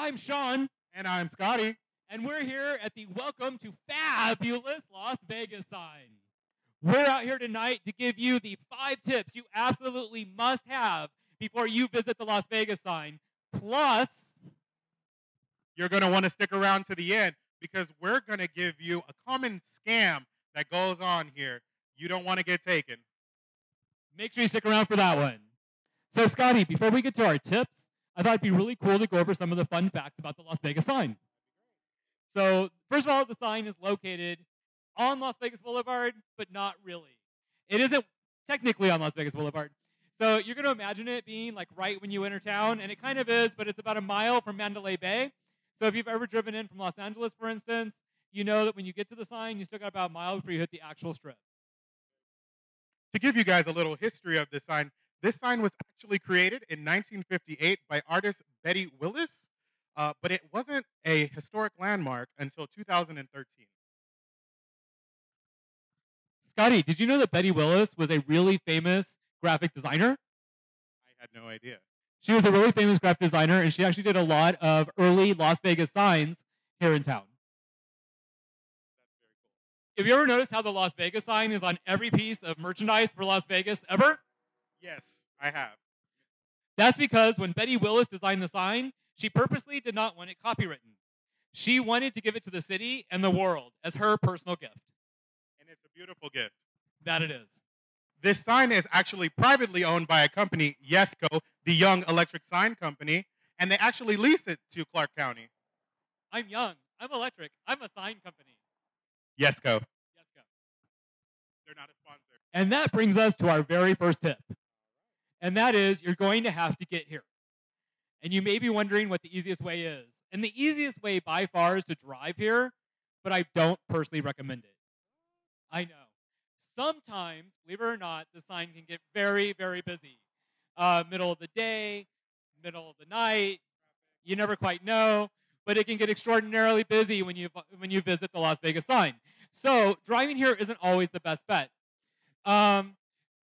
I'm Shawn. And I'm Scotty. And we're here at the Welcome to Fabulous Las Vegas sign. We're out here tonight to give you the 5 tips you absolutely must have before you visit the Las Vegas sign. Plus, you're going to want to stick around to the end because we're going to give you a common scam that goes on here. You don't want to get taken. Make sure you stick around for that one. So, Scotty, before we get to our tips, I thought it'd be really cool to go over some of the fun facts about the Las Vegas sign. So, first of all, the sign is located on Las Vegas Boulevard, but not really. It isn't technically on Las Vegas Boulevard. So you're going to imagine it being like right when you enter town, and it kind of is, but it's about a mile from Mandalay Bay. So if you've ever driven in from Los Angeles, for instance, you know that when you get to the sign, you still got about a mile before you hit the actual strip. To give you guys a little history of this sign was actually created in 1958 by artist Betty Willis, but it wasn't a historic landmark until 2013. Scotty, did you know that Betty Willis was a really famous graphic designer? I had no idea. She was a really famous graphic designer, and she actually did a lot of early Las Vegas signs here in town. That's very cool. Have you ever noticed how the Las Vegas sign is on every piece of merchandise for Las Vegas ever? Yes, I have. That's because when Betty Willis designed the sign, she purposely did not want it copywritten. She wanted to give it to the city and the world as her personal gift. And it's a beautiful gift. That it is. This sign is actually privately owned by a company, Yesco, the Young Electric Sign Company, and they actually lease it to Clark County. I'm young. I'm electric. I'm a sign company. Yesco. Yesco. They're not a sponsor. And that brings us to our very first tip. And that is, you're going to have to get here. And you may be wondering what the easiest way is. And the easiest way by far is to drive here, but I don't personally recommend it. I know. Sometimes, believe it or not, the sign can get very, very busy. Middle of the day, middle of the night, you never quite know, but it can get extraordinarily busy when you visit the Las Vegas sign. So driving here isn't always the best bet.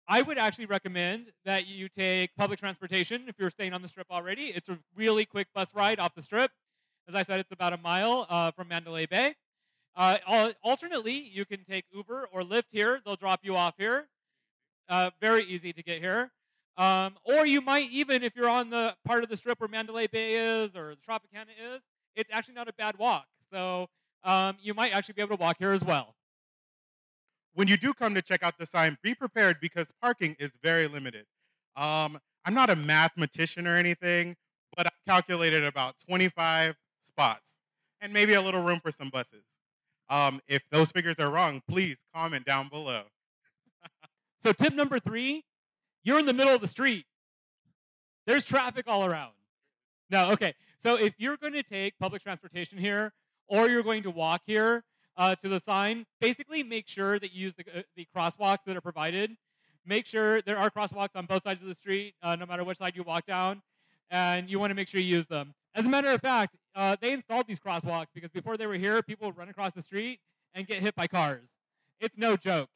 I would actually recommend that you take public transportation if you're staying on the Strip already. It's a really quick bus ride off the Strip. As I said, it's about a mile from Mandalay Bay. Alternately, you can take Uber or Lyft here. They'll drop you off here. Very easy to get here. Or you might even, if you're on the part of the Strip where Mandalay Bay is or the Tropicana is, it's actually not a bad walk. So you might actually be able to walk here as well. When you do come to check out the sign, be prepared because parking is very limited. I'm not a mathematician or anything, but I calculated about 25 spots and maybe a little room for some buses. If those figures are wrong, please comment down below. So tip number 3, you're in the middle of the street. There's traffic all around. No, okay. So if you're going to take public transportation here or you're going to walk here to the sign, basically make sure that you use the crosswalks that are provided. Make sure there are crosswalks on both sides of the street, no matter which side you walk down, and you want to make sure you use them. As a matter of fact, they installed these crosswalks because before they were here, people would run across the street and get hit by cars. It's no joke.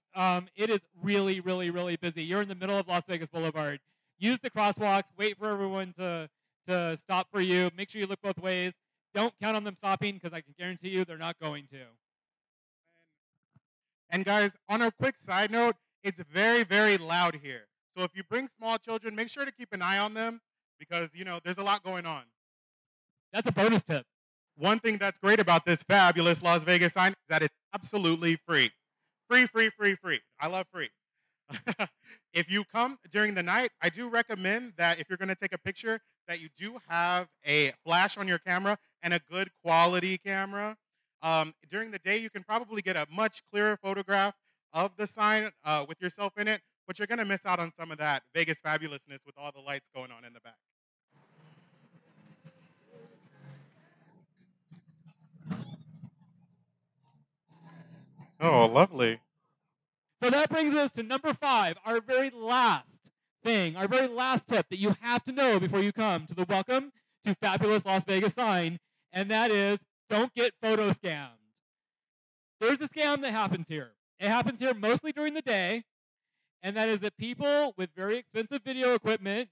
It is really, really, really busy. You're in the middle of Las Vegas Boulevard. Use the crosswalks. Wait for everyone to stop for you. Make sure you look both ways. Don't count on them stopping because I can guarantee you they're not going to. And guys, on a quick side note, it's very, very loud here. So if you bring small children, make sure to keep an eye on them because, there's a lot going on. That's a bonus tip. One thing that's great about this fabulous Las Vegas sign is that it's absolutely free. Free, free, free, free. I love free. If you come during the night, I do recommend that if you're going to take a picture, that you do have a flash on your camera and a good quality camera. During the day, you can probably get a much clearer photograph of the sign with yourself in it, but you're going to miss out on some of that Vegas fabulousness with all the lights going on in the back. Oh, lovely. So that brings us to number 5, our very last thing, our very last tip that you have to know before you come to the Welcome to Fabulous Las Vegas sign, and that is don't get photo scammed. There's a scam that happens here. It happens here mostly during the day, and that is that people with very expensive video equipment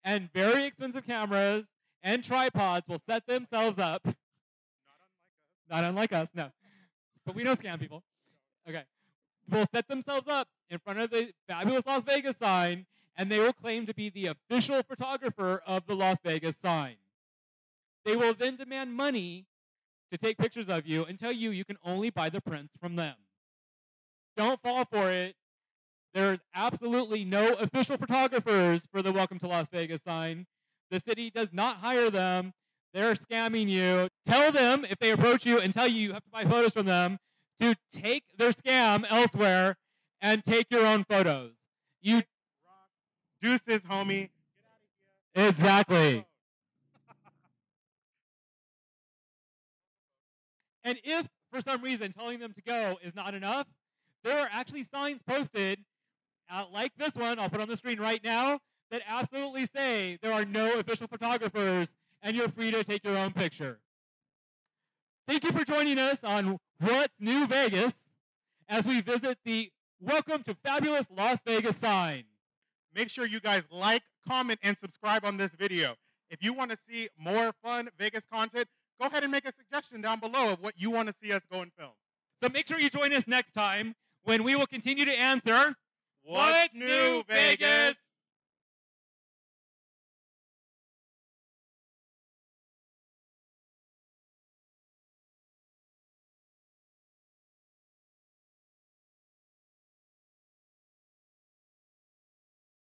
and very expensive cameras and tripods will set themselves up. Not unlike us, no. But we don't scam people. Okay. Will set themselves up in front of the fabulous Las Vegas sign, and they will claim to be the official photographer of the Las Vegas sign. They will then demand money to take pictures of you and tell you can only buy the prints from them. Don't fall for it. There's absolutely no official photographers for the Welcome to Las Vegas sign. The city does not hire them. They're scamming you. Tell them, if they approach you and tell you have to buy photos from them, to take their scam elsewhere and take your own photos. You Deuces, homie. Exactly. And if, for some reason, telling them to go is not enough, there are actually signs posted, like this one, I'll put on the screen right now, that absolutely say there are no official photographers and you're free to take your own picture. Thank you for joining us on What's New Vegas as we visit the Welcome to Fabulous Las Vegas sign. Make sure you guys like, comment, and subscribe on this video. If you want to see more fun Vegas content, go ahead and make a suggestion down below of what you want to see us go and film. So make sure you join us next time when we will continue to answer What's New Vegas?